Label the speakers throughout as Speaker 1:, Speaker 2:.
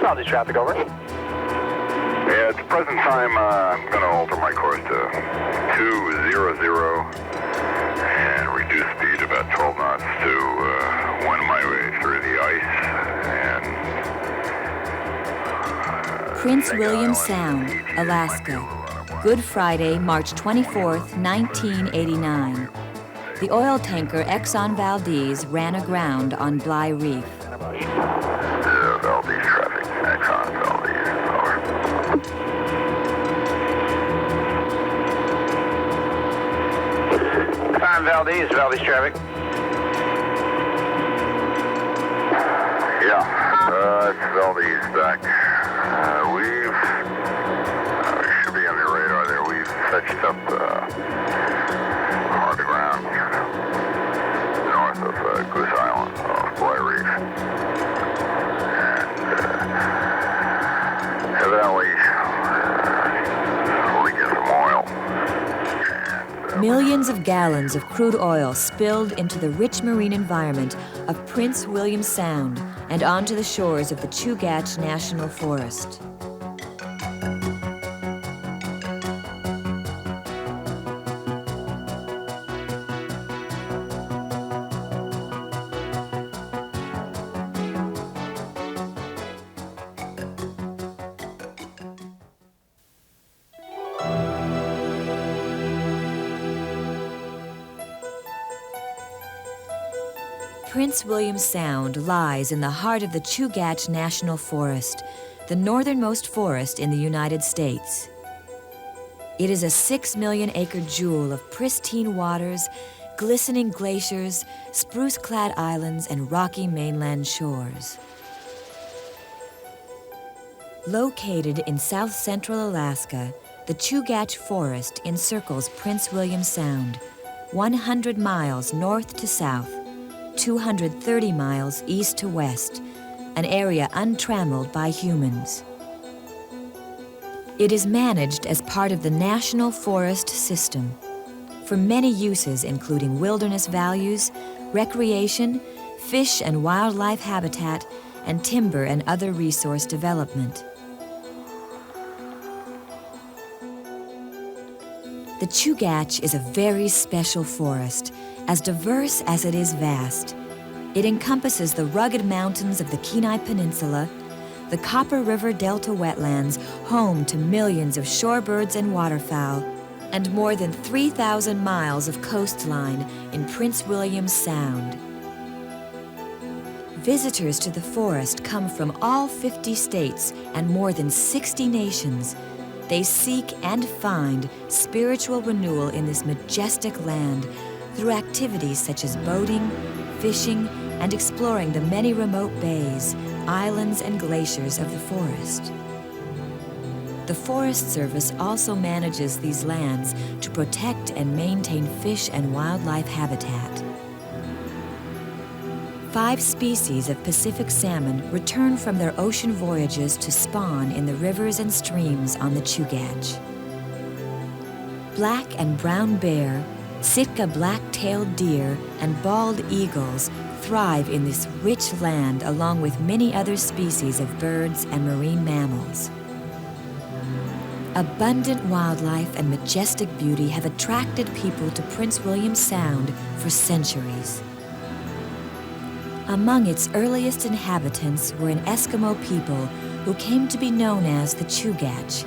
Speaker 1: Valdez traffic, over.
Speaker 2: Yeah, at the present time, I'm going to alter my course to 200 and reduce speed about 12 knots to wend my way through the ice and...
Speaker 3: Prince William Sound, Alaska. Good Friday, March 24th, 1989. The oil tanker Exxon Valdez ran aground on Bly Reef.
Speaker 2: Valdez traffic, Exxon Valdez, over.
Speaker 1: Exxon Valdez, Valdez traffic.
Speaker 2: Yeah, it's Valdez back. We should be on the radar there. We've fetched up hard ground north of Goose Island off Bly Reef. And evidently, we get some oil. And,
Speaker 3: Millions of gallons of crude oil spilled into the rich marine environment of Prince William Sound and onto the shores of the Chugach National Forest. Prince William Sound lies in the heart of the Chugach National Forest, the northernmost forest in the United States. It is a 6 million acre jewel of pristine waters, glistening glaciers, spruce-clad islands, and rocky mainland shores. Located in south-central Alaska, the Chugach Forest encircles Prince William Sound, 100 miles north to south, 230 miles east to west, an area untrammeled by humans. It is managed as part of the National Forest System for many uses, including wilderness values, recreation, fish and wildlife habitat, and timber and other resource development. The Chugach is a very special forest, as diverse as it is vast. It encompasses the rugged mountains of the Kenai Peninsula, the Copper River Delta wetlands, home to millions of shorebirds and waterfowl, and more than 3,000 miles of coastline in Prince William Sound. Visitors to the forest come from all 50 states and more than 60 nations. They seek and find spiritual renewal in this majestic land through activities such as boating, fishing, and exploring the many remote bays, islands, and glaciers of the forest. The Forest Service also manages these lands to protect and maintain fish and wildlife habitat. 5 species of Pacific salmon return from their ocean voyages to spawn in the rivers and streams on the Chugach. Black and brown bear, Sitka black-tailed deer, and bald eagles thrive in this rich land along with many other species of birds and marine mammals. Abundant wildlife and majestic beauty have attracted people to Prince William Sound for centuries. Among its earliest inhabitants were an Eskimo people who came to be known as the Chugach.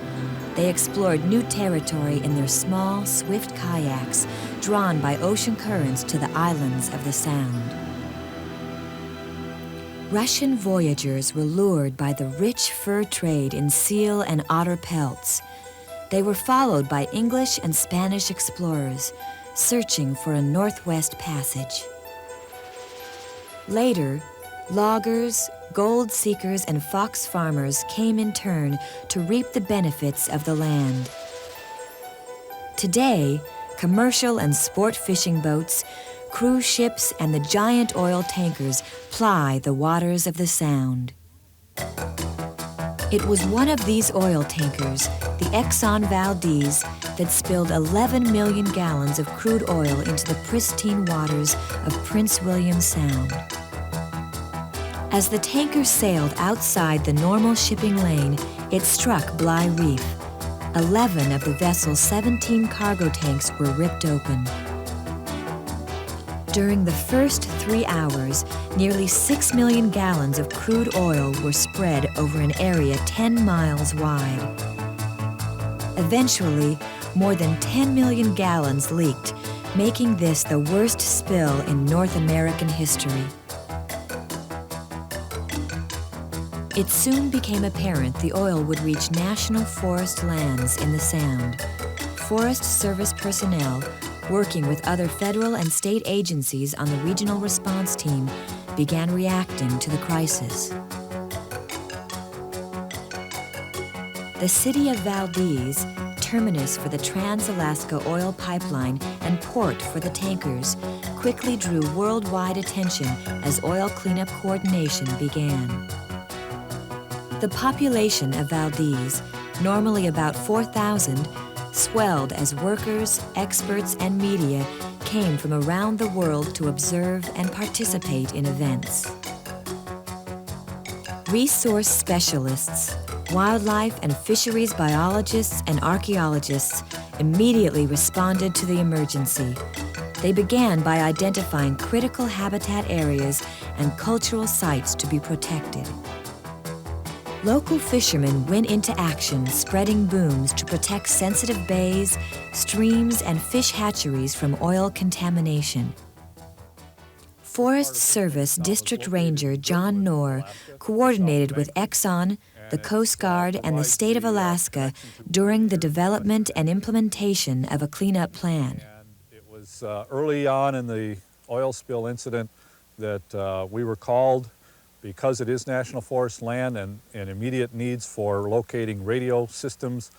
Speaker 3: They explored new territory in their small, swift kayaks, drawn by ocean currents to the islands of the Sound. Russian voyagers were lured by the rich fur trade in seal and otter pelts. They were followed by English and Spanish explorers, searching for a northwest passage. Later, loggers, gold seekers, and fox farmers came in turn to reap the benefits of the land. Today, commercial and sport fishing boats, cruise ships, and the giant oil tankers ply the waters of the Sound. It was one of these oil tankers, the Exxon Valdez, that spilled 11 million gallons of crude oil into the pristine waters of Prince William Sound. As the tanker sailed outside the normal shipping lane, it struck Bligh Reef. 11 of the vessel's 17 cargo tanks were ripped open. During the first 3 hours, nearly 6 million gallons of crude oil were spread over an area 10 miles wide. Eventually, more than 10 million gallons leaked, making this the worst spill in North American history. It soon became apparent the oil would reach national forest lands in the Sound. Forest Service personnel, working with other federal and state agencies on the regional response team, began reacting to the crisis. The city of Valdez, terminus for the Trans-Alaska Oil Pipeline and port for the tankers, quickly drew worldwide attention as oil cleanup coordination began. The population of Valdez, normally about 4,000, swelled as workers, experts, and media came from around the world to observe and participate in events. Resource specialists, wildlife and fisheries biologists, and archaeologists immediately responded to the emergency. They began by identifying critical habitat areas and cultural sites to be protected. Local fishermen went into action, spreading booms to protect sensitive bays, streams, and fish hatcheries from oil contamination. Forest Service District Ranger John Knorr coordinated with Exxon, the Coast Guard, and the state of Alaska during the development and implementation of a cleanup plan.
Speaker 4: It was early on in the oil spill incident that we were called, because it is national forest land and immediate needs for locating radio systems.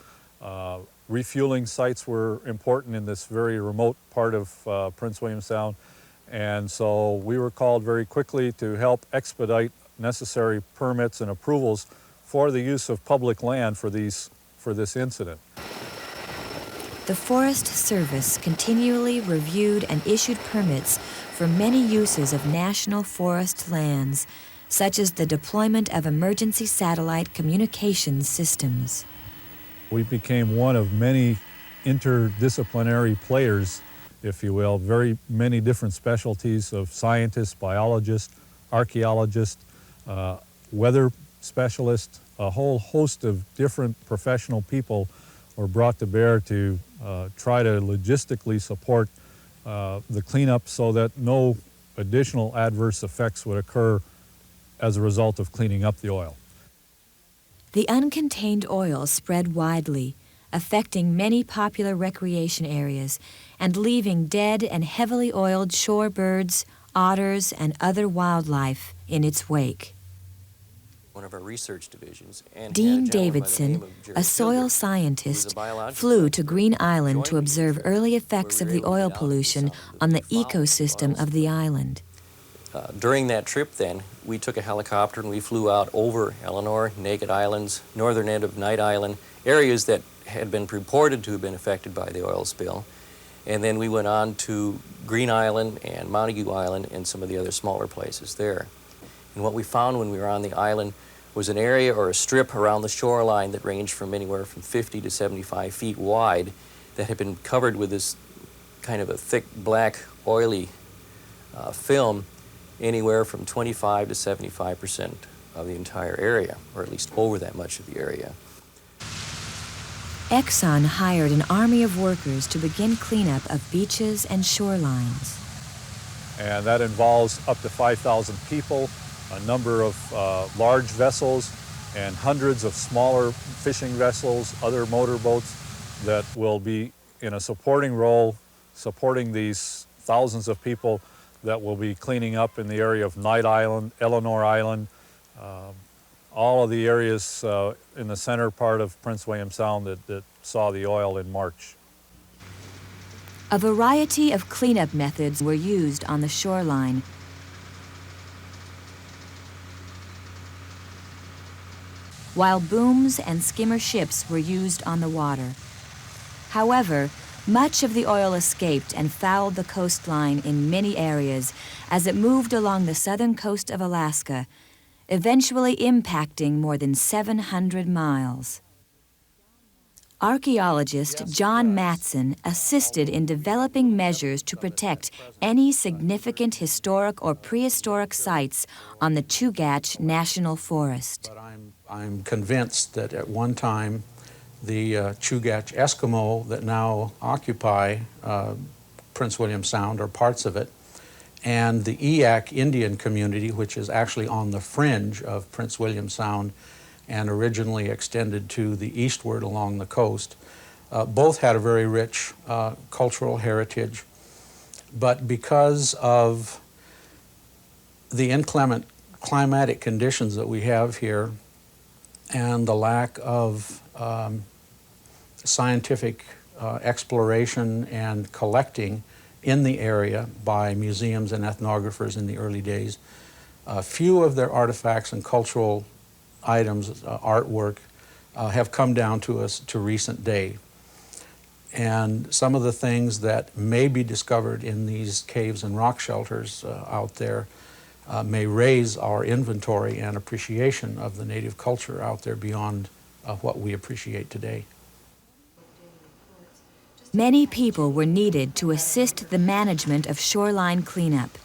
Speaker 4: Refueling sites were important in this very remote part of Prince William Sound. And so we were called very quickly to help expedite necessary permits and approvals for the use of public land for this incident.
Speaker 3: The Forest Service continually reviewed and issued permits for many uses of national forest lands, such as the deployment of emergency satellite communications systems.
Speaker 4: We became one of many interdisciplinary players, if you will, very many different specialties of scientists, biologists, archaeologists, weather specialists, a whole host of different professional people were brought to bear to try to logistically support the cleanup so that no additional adverse effects would occur as a result of cleaning up the oil.
Speaker 3: The uncontained oil spread widely, affecting many popular recreation areas and leaving dead and heavily oiled shorebirds, otters, and other wildlife in its wake.
Speaker 5: One of our research divisions, and
Speaker 3: Dean Davidson, a soil scientist, flew to Green Island to observe early effects of the oil pollution on the ecosystem of the island.
Speaker 5: During that trip then, we took a helicopter and we flew out over Eleanor, Naked Islands, northern end of Knight Island, areas that had been reported to have been affected by the oil spill. And then we went on to Green Island and Montague Island and some of the other smaller places there. And what we found when we were on the island was an area or a strip around the shoreline that ranged from anywhere from 50 to 75 feet wide that had been covered with this kind of a thick, black, oily film, anywhere from 25 to 75% of the entire area, or at least over that much of the area.
Speaker 3: Exxon hired an army of workers to begin cleanup of beaches and shorelines.
Speaker 4: And that involves up to 5,000 people, a number of large vessels, and hundreds of smaller fishing vessels, other motorboats that will be in a supporting role, supporting these thousands of people that will be cleaning up in the area of Knight Island, Eleanor Island, all of the areas in the center part of Prince William Sound that saw the oil in March.
Speaker 3: A variety of cleanup methods were used on the shoreline. While booms and skimmer ships were used on the water. However, much of the oil escaped and fouled the coastline in many areas as it moved along the southern coast of Alaska, eventually impacting more than 700 miles. Archaeologist John Matson assisted in developing measures to protect any significant historic or prehistoric sites on the Chugach National Forest.
Speaker 6: But I'm convinced that at one time the Chugach Eskimo that now occupy Prince William Sound, or parts of it, and the Eyak Indian community, which is actually on the fringe of Prince William Sound and originally extended to the eastward along the coast, both had a very rich cultural heritage. But because of the inclement climatic conditions that we have here and the lack of scientific exploration and collecting in the area by museums and ethnographers in the early days, few of their artifacts and cultural items, artwork, have come down to us to recent day. And some of the things that may be discovered in these caves and rock shelters out there may raise our inventory and appreciation of the native culture out there beyond what we appreciate today.
Speaker 3: Many people were needed to assist the management of shoreline cleanup.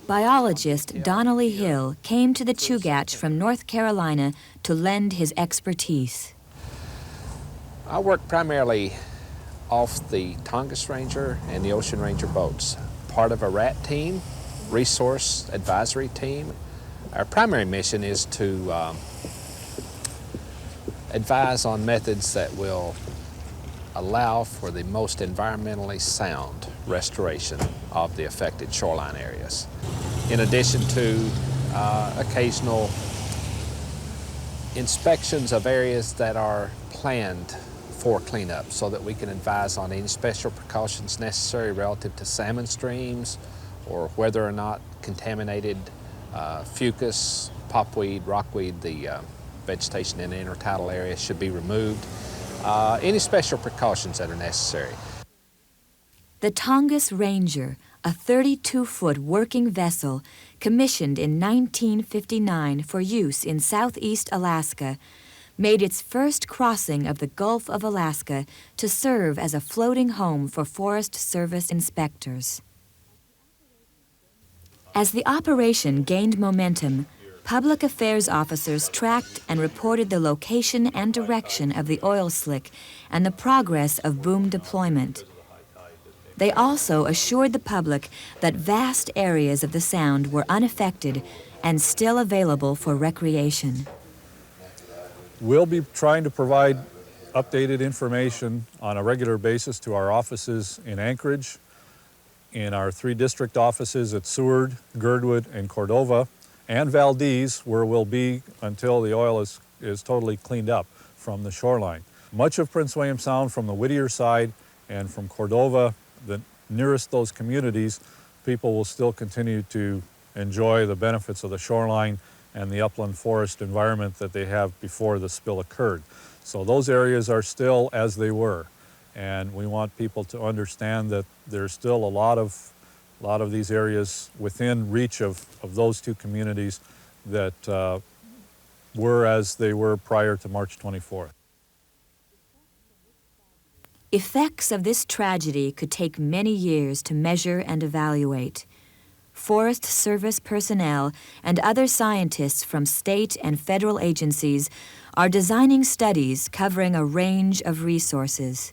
Speaker 3: Biologist Donnelly Hill came to the Chugach from North Carolina to lend his expertise.
Speaker 7: I work primarily off the Tongass Ranger and the Ocean Ranger boats, part of a RAT team, Resource Advisory Team. Our primary mission is to advise on methods that will allow for the most environmentally sound restoration of the affected shoreline areas. In addition to occasional inspections of areas that are planned for cleanup so that we can advise on any special precautions necessary relative to salmon streams or whether or not contaminated fucus, popweed, rockweed, the vegetation in the intertidal area should be removed. Any special precautions that are necessary.
Speaker 3: The Tongass Ranger, a 32-foot working vessel commissioned in 1959 for use in southeast Alaska, made its first crossing of the Gulf of Alaska to serve as a floating home for Forest Service inspectors. As the operation gained momentum, public affairs officers tracked and reported the location and direction of the oil slick and the progress of boom deployment. They also assured the public that vast areas of the Sound were unaffected and still available for recreation.
Speaker 4: We'll be trying to provide updated information on a regular basis to our offices in Anchorage, in our 3 district offices at Seward, Girdwood, and Cordova, and Valdez, where we'll be until the oil is totally cleaned up from the shoreline. Much of Prince William Sound from the Whittier side and from Cordova, the nearest those communities, people will still continue to enjoy the benefits of the shoreline and the upland forest environment that they have before the spill occurred. So those areas are still as they were, and we want people to understand that there's still a lot of these areas within reach of those 2 communities that were as they were prior to March 24th.
Speaker 3: Effects of this tragedy could take many years to measure and evaluate. Forest Service personnel and other scientists from state and federal agencies are designing studies covering a range of resources.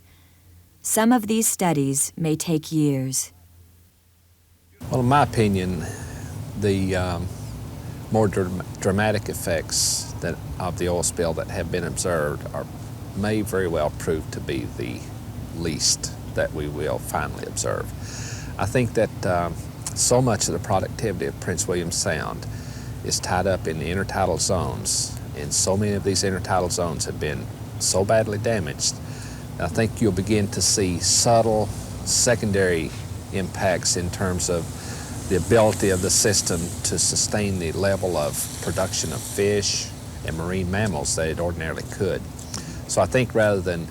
Speaker 3: Some of these studies may take years.
Speaker 7: Well, in my opinion, the more dramatic effects of the oil spill that have been observed may very well prove to be the least that we will finally observe. I think that so much of the productivity of Prince William Sound is tied up in the intertidal zones, and so many of these intertidal zones have been so badly damaged. I think you'll begin to see subtle secondary impacts in terms of the ability of the system to sustain the level of production of fish and marine mammals that it ordinarily could. So I think rather than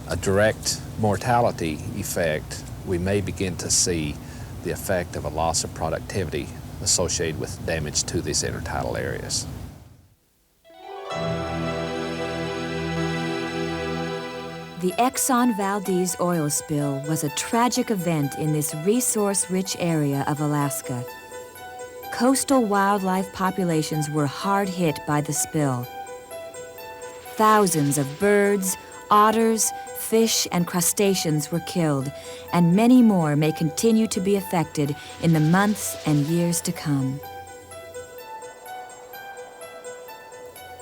Speaker 7: a direct mortality effect, we may begin to see the effect of a loss of productivity associated with damage to these intertidal areas.
Speaker 3: The Exxon Valdez oil spill was a tragic event in this resource-rich area of Alaska. Coastal wildlife populations were hard hit by the spill. Thousands of birds, otters, fish, and crustaceans were killed, and many more may continue to be affected in the months and years to come.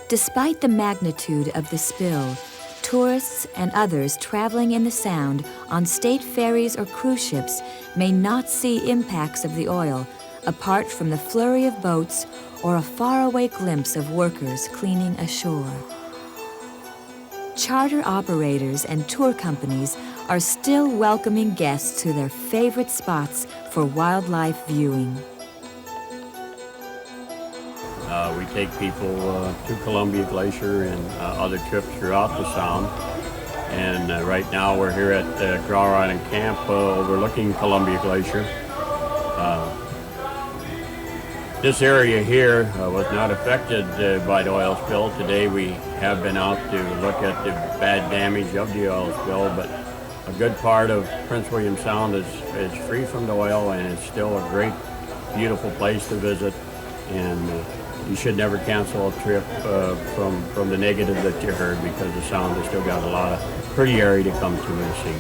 Speaker 3: Despite the magnitude of the spill, tourists and others traveling in the Sound on state ferries or cruise ships may not see impacts of the oil apart from the flurry of boats or a faraway glimpse of workers cleaning ashore. Charter operators and tour companies are still welcoming guests to their favorite spots for wildlife viewing.
Speaker 8: We take people to Columbia Glacier and other trips throughout the Sound. And right now we're here at Grower Island Camp overlooking Columbia Glacier. This area here was not affected by the oil spill. Today we have been out to look at the bad damage of the oil spill, but a good part of Prince William Sound is free from the oil, and it's still a great, beautiful place to visit. And you should never cancel a trip from the negative that you heard, because the Sound has still got a lot of pretty area to come to and see.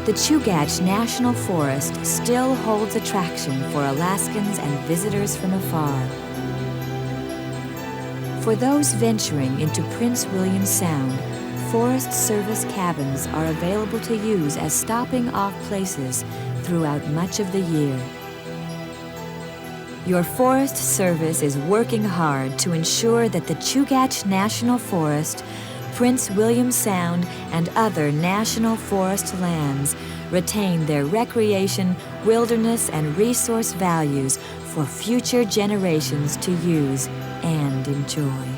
Speaker 3: The Chugach National Forest still holds attraction for Alaskans and visitors from afar. For those venturing into Prince William Sound, Forest Service cabins are available to use as stopping-off places throughout much of the year. Your Forest Service is working hard to ensure that the Chugach National Forest, Prince William Sound, and other national forest lands retain their recreation, wilderness, and resource values for future generations to use and enjoy.